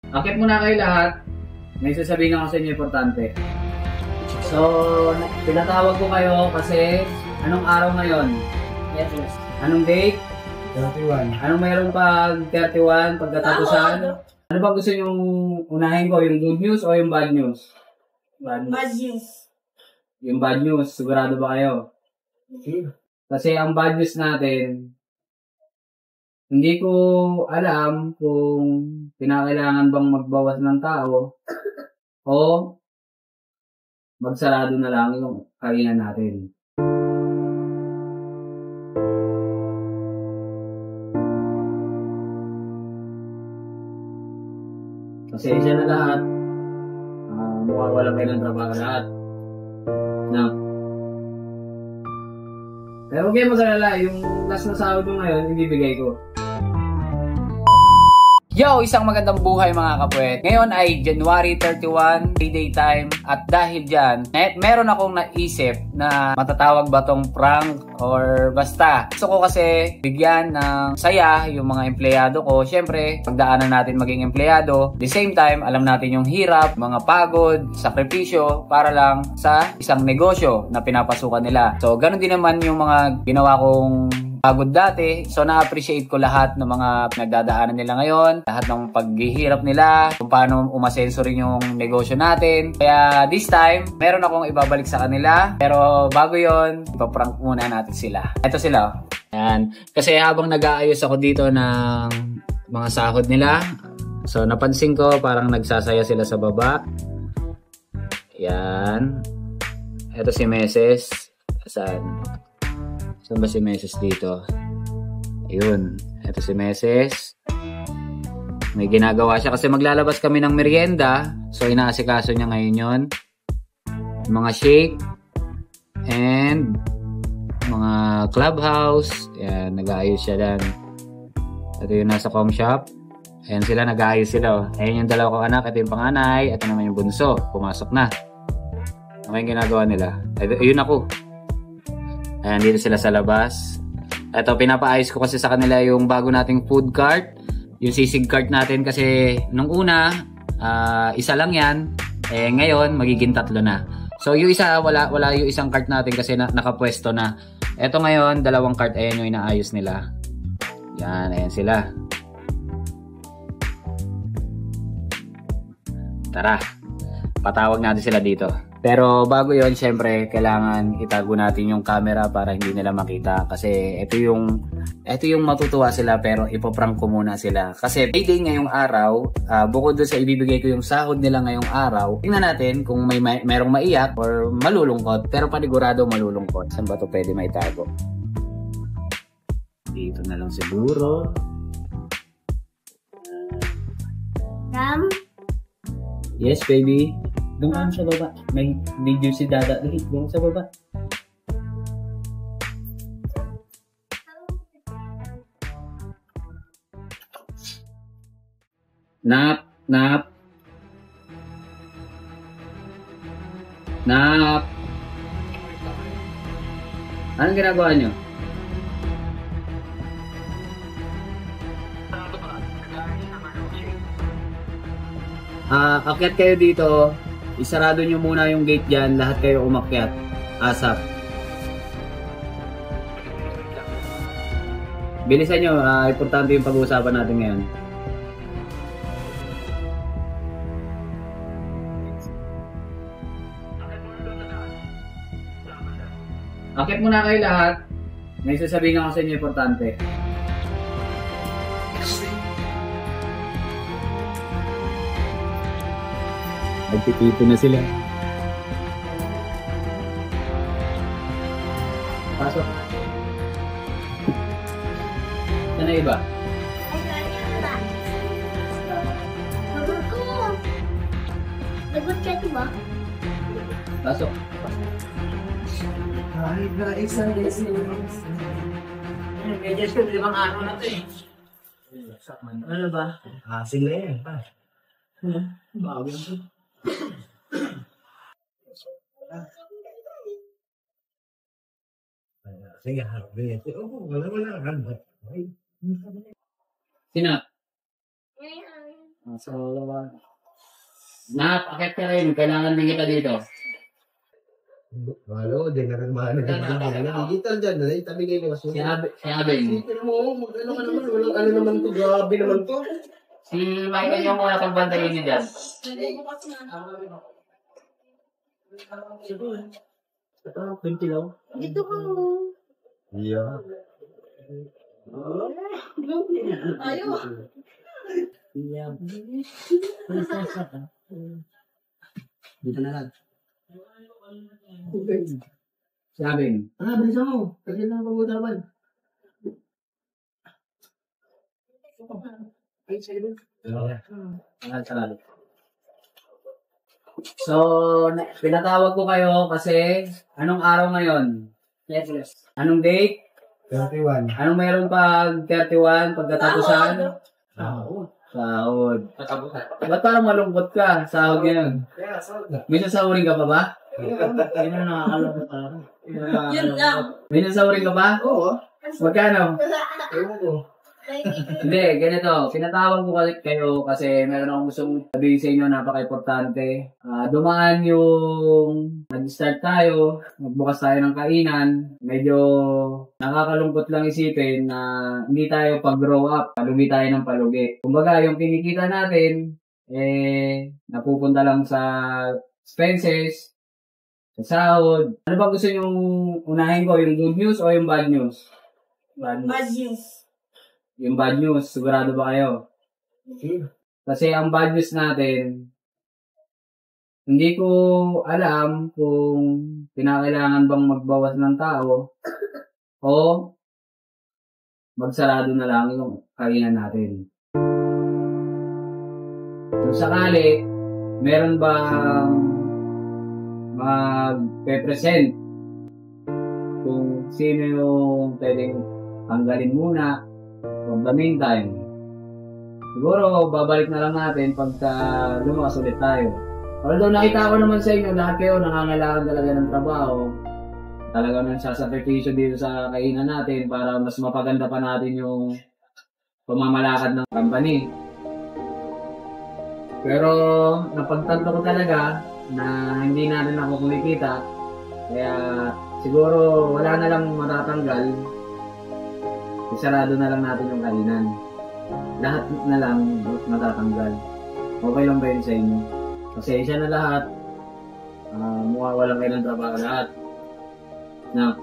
Akit muna kayo lahat. May sasabihin ako sa inyo importante. So, pinatawag ko kayo kasi anong araw ngayon? Yes. Anong date? 31. Anong mayroon pag 31, pagkatapusan? Ano ba gusto nyong unahin ko? Yung good news o yung bad news? Bad news. Yung bad news, sigurado ba kayo? Kasi ang bad news natin, hindi ko alam kung kinakailangan bang magbawas ng tao o magsarado na lang yung kainan natin. Kasi isa na lahat, mukhang wala kayo ng trabaho lahat. No? Pero huwag kayo mag-alala, yung last na sahod mo ngayon, ibibigay ko. Yo! Isang magandang buhay mga kapwet. Ngayon ay January 31, payday time. At dahil dyan, meron akong naisip na matatawag ba tong prank or basta. Gusto ko kasi bigyan ng saya yung mga empleyado ko. Siyempre, pagdaanan natin maging empleyado. At the same time, alam natin yung hirap, mga pagod, sakripisyo para lang sa isang negosyo na pinapasukan nila. So, ganun din naman yung mga ginawa kong pagod dati. So, na-appreciate ko lahat ng mga pinagdadaanan nila ngayon. Lahat ng paghihirap nila. Kung paano umasenso rin yung negosyo natin. Kaya this time, meron akong ibabalik sa kanila. Pero bago yon, ipaprank muna natin sila. Ito sila. Ayan. Kasi habang nag-aayos ako dito ng mga sahod nila. So, napansin ko parang nagsasaya sila sa baba. Ayan. Ito si Meses. Saan? Saan ba si Meses dito? Ayun. Ito si Meses. May ginagawa siya kasi maglalabas kami ng merienda. So, inaasikaso niya ngayon yun. Mga shake. And mga clubhouse. Ayan. Nag-aayos siya dan. Ito yung nasa com shop. Ayan sila. Nag-aayos sila. Ayan yung dalawa kong anak. Ito yung panganay. Ito naman yung bunso. Pumasok na. Ano yung ginagawa nila? Ayun ako. Ayan, dito sila sa labas. Ito, pinapaayos ko kasi sa kanila yung bago nating food cart. Yung sisig cart natin kasi nung una, isa lang yan. Eh, ngayon, magiging 3 na. So, yung isa, wala yung isang cart natin kasi nakapwesto na. Ito ngayon, 2 cart. Ayan yung inaayos nila. Yan, ayan sila. Tara, patawag natin sila dito. Pero bago yon, syempre kailangan itago natin yung camera para hindi nila makita kasi ito yung matutuwa sila pero ipoprank ko muna sila kasi payday ngayong araw. Bukod doon sa ibibigay ko yung sahod nila ngayong araw, tingnan natin kung merong maiyak or malulungkot, pero panigurado malulungkot. Saan ba ito pwede maitago? Dito na lang siguro. Yes baby. Doon sa baba. May video si Dada. Doon sa baba. Nap. Anong ginagawa nyo? Akyat kayo dito. Isarado nyo muna yung gate dyan. Lahat kayo umakyat. Asap. Bilisan nyo. Importante yung pag-uusapan natin ngayon. Akyat muna kayo lahat. May sasabihin ako sa inyo importante. Nagtitito na sila. Pasok. Saan na iba? Lagot ka diba? Pasok. Ay, isang lesson. Medyo siya 5 araw na ito eh. Ano ba? Sila yan. Bago yan. Sige, harapin. Wala. Sino? So, akit ka rin. Kailangan din kita dito. Malo, di na rin mahalo. Digital dyan, itabigay mo kasi. Si Abing. Pero mo, ano ka naman, walang ano naman to, grabe naman to. Si Michael yung muna kang bantayin niya dyan. Ito, 20 lang. Dito ka. Yeah. Ayaw. Dito na lang. Si Abing. Bilisan mo. Kasi na pag-usapan. Ay, sa'yo. So, pinatawag ko kayo kasi anong araw ngayon? Anong date? 31. Anong mayroon pag 31? Pagkatapusan? Sahod. Ba't parang malungkot ka? Sahod ngayon. May sasahurin ka pa ba? Ayun na nakakalungkot pa. Yun lang. May sasahurin ka pa? Oo. Magkano? Ewan ko. Hindi, ganito. Pinatawag ko kayo kasi meron akong gustong sabihin sa inyo, napaka-importante. Dumaan yung nag-start tayo, magbukas tayo ng kainan. Medyo nakakalungkot lang isipin na hindi tayo pag-grow up, palugi tayo ng palugi. Kumbaga, yung kinikita natin, napupunta lang sa expenses, sa sahod. Ano ba gusto nyo unahin ko, yung good news o yung bad news? Bad news. Yung bad news, sigurado ba kayo? Kasi ang bad news natin, hindi ko alam kung kinakailangan bang magbawas ng tao o magsarado na lang yung kainan natin. Kung sakali, meron bang mag-present kung sino yung pwedeng tanggalin muna for the meantime. Siguro, babalik na lang natin pagka lumakas ulit tayo. Although nakita ko naman sa inyo, lahat kayo nangangailangan talaga ng trabaho. Talaga nang sasakripisyo dito sa kainan natin para mas mapaganda pa natin yung pamamalakad ng company. Pero, napagtanto ko talaga na hindi na rin ako kumikita. Kaya, siguro wala na lang matatanggal. Isarado na lang natin yung kainan. Lahat na lang matatanggal. Okay lang ba yun sa inyo? Pasensya na lahat. Mukha walang kayo ng trabaho lahat. Na.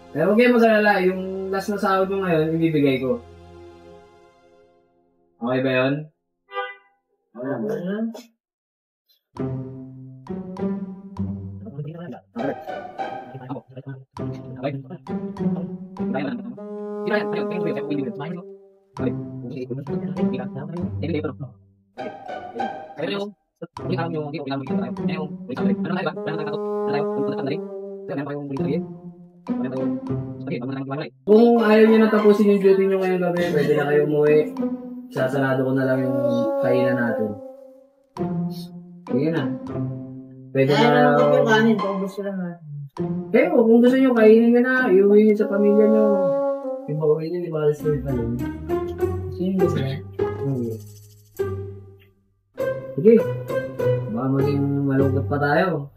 Pero huwag kayo mag-alala. Yung last na sahod mo ngayon, ibibigay ko. Okay ba yun? Okay lang ba? Kung ayaw nyo na tapusin yung duty nyo ngayong gabi, pwede na kayo umuwi. Sasarado ko na lang yung kainan natin. Sige na. Pwede na... Pero kung gusto nyo, kainin nyo na. Iuwi nyo sa pamilya nyo. Yung mauwi niya, di ba alas na yung palong? Sino gusto niya? Sige. Baka maging malungkot pa tayo.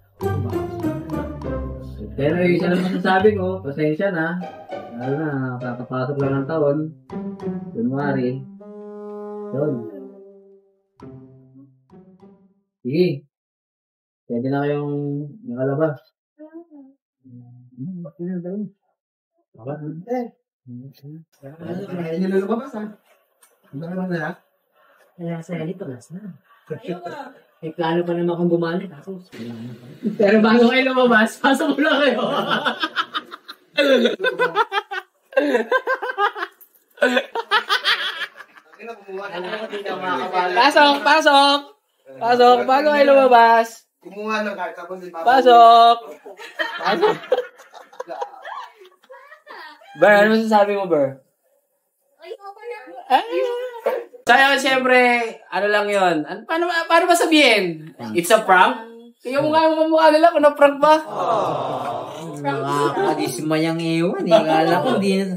Pero yung isa naman sasabi ko, pasensya na. Lalo na, kakapasok lang ng taon. January. Yun. Sige. Pwede na kayong nakalabas. Kaya nyo lumabas ha? Ano naman na? Kaya sa dito na. May plano pa naman kung bumalik. Pero bago kayo lumabas, pasok mo lang kayo. Pasok, bago kayo lumabas. Kumuha ng kahit ako din. Pasok. Ber, ano masasabi mo, Ber? Ay, okay na. Kaya, siyempre, ano lang yun? Paano ba sabihin? It's a prank? Tingnan mo nga yung mukha nila kung na-prank ba? Nakakadisma niyang iwan. Kala ko hindi na.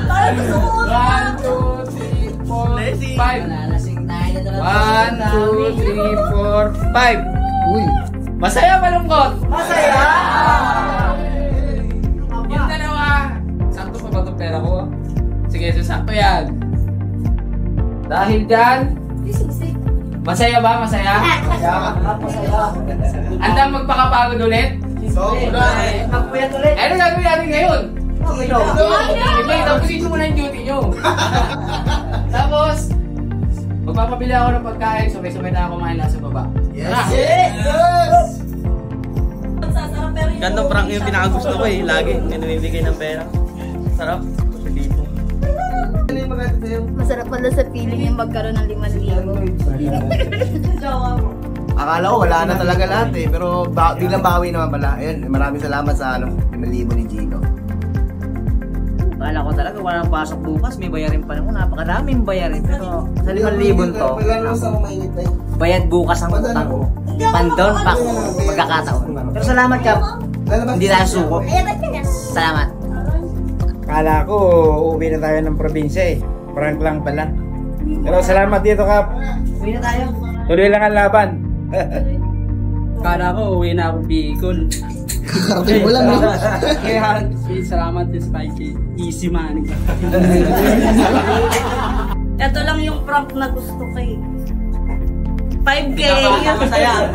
Parang gusto ko. 1, 2, 3, 4, 5. Nalasing na yun. 1, 2, 3, 4, 5. Uy. Masaya malungkot? Masaya! Yung dalawa. Sakto pa ba itong pera ko? Sige, so sakto yan. Dahil dyan, masaya ba? Masaya? Andang magpakapagod ulit? Magpuyat ulit. Ano gagawin natin ngayon? Iba, tapusin nyo muna yung duty nyo. Tapos, magpapabili ako ng pagkain, sabay-sabay na ako kumain lang sa baba. Yes! Gandang prank yung pinakagusto ko eh. Lagi, may namimigay ng pera. Sarap. Dito. Masarap pala sa feeling yung magkaroon ng 5,000. Akala ko wala na talaga lahat eh, pero biglang bawi naman pala. Ayun, maraming salamat sa 5,000 ni Gino. Akala ko talaga walang pasok bukas, may bayarin pa naman. Napakaraming bayarin. Pero sa 5,000 to, bayad bukas ang utang ko. Pandon pa ako, magkakataon. Pero salamat ka, hindi na suko. Salamat. Kala ko, uuwi na tayo ng probinsya eh. Prank lang pala. Pero salamat dito, Kap. Uwi na tayo. Tuloy lang ang laban. Kala ko, uwi na ako Bicol. Kakarating mo lang eh. Kaya, salamat din sa 5K. Easy money. Ito lang yung prank na gusto ko eh. 5K! Masaya.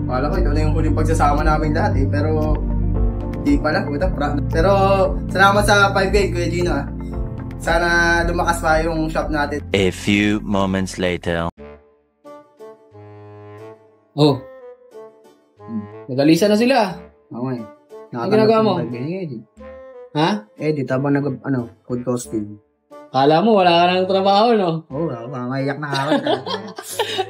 Akala ko ito na yung huling pagsasama namin dati, pero di pala, puta, pero salamat sa 5K, Kuya Gino ah. Sana lumakas pa yung shop natin. A few moments later. Oh. Nagalisa na sila. Okay. Ang ginagawa mo? Edit. Ha? Edit, habang food costing. Kala mo, wala ka ng trabaho, no? Oo, maiyak na ako.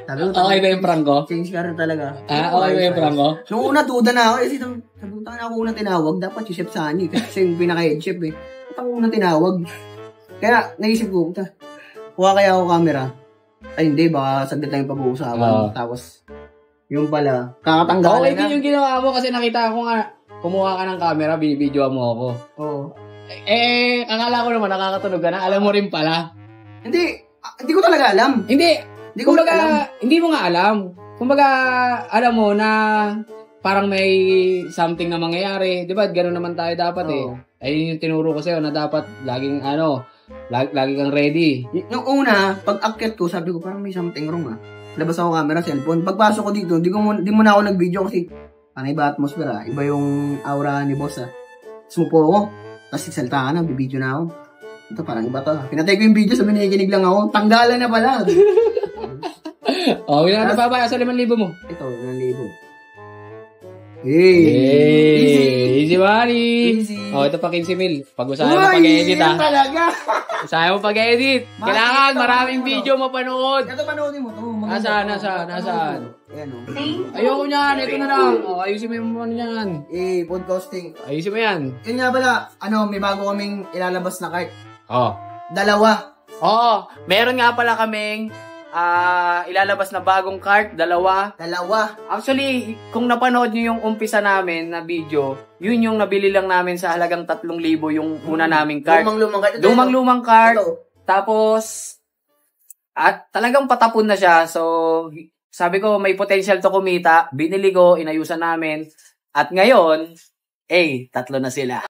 Sabi ko, Okay ba yung prank ko? change ka rin talaga. Okay ba yung prank ko? So, una, duda na ako. Kasi sabi ko, na ako unang tinawag. Dapat si Chef Sunny. Kasi yung pinaka-head chef eh. Ba't ako unang tinawag? Kaya, naisip ko, kuha kaya ako camera. Ay, hindi. Baka saglit lang yung pag-uusapan. Tapos, yung pala, kakatanggalan Okay na. din yung ginawa mo kasi nakita ko nga, kumuha ka ng camera, binibidyoan mo ako. Oo. Akala ko naman nakakatunog ka na. Alam mo rin pala. Hindi ko talaga alam. Hindi. Hindi ko Kumbaga, alam. hindi mo nga alam. Kumbaga, alam mo na parang may something na mangyayari. Di ba? Ganun naman tayo dapat eh. Oo. Ayun yung tinuro ko sa'yo na dapat laging lagi kang ready. Yung una, pag akyat ko, sabi ko, parang may something wrong ah. Labas ako camera, cellphone. Pagpasok ko dito, di mo na ako nag-video kasi panay ba atmosphere ah. Iba yung aura ni boss ah. Sumupo ako. Tapos salta ka na, bibidyo na ako. Ito parang iba to. Pinatay ko yung video, sabi nakikinig lang ako. Tanggalan na pala. Oh, wala na babaya sa 5,000 mo. Ito, 1,000. Hey! Easy money. Easy. Oh, ito pa 15,000. Pag-usahan mo pag-edit ha. Talaga. Usahan mo pag-edit. Kailangan maraming video mapanood. Ito panoodin mo to. Nasaan? Ayan o. Ayoko niyan, ito na lang. Ayusin mo yung ano niyan. Podcasting. Ayusin mo yan. Yun nga pala, may bago kaming ilalabas na cart. Oh. 2. Oo, meron nga pala kaming ilalabas na bagong cart, 2. 2. Actually, kung napanood nyo yung umpisa namin na video, yun yung nabili lang namin sa halagang 3,000 yung una naming cart. Lumang-lumang cart. Lumang cart. Ito. Tapos, at talagang patapon na siya. So, sabi ko, may potential to kumita. Binili ko, inayusan namin. At ngayon, 3 na sila.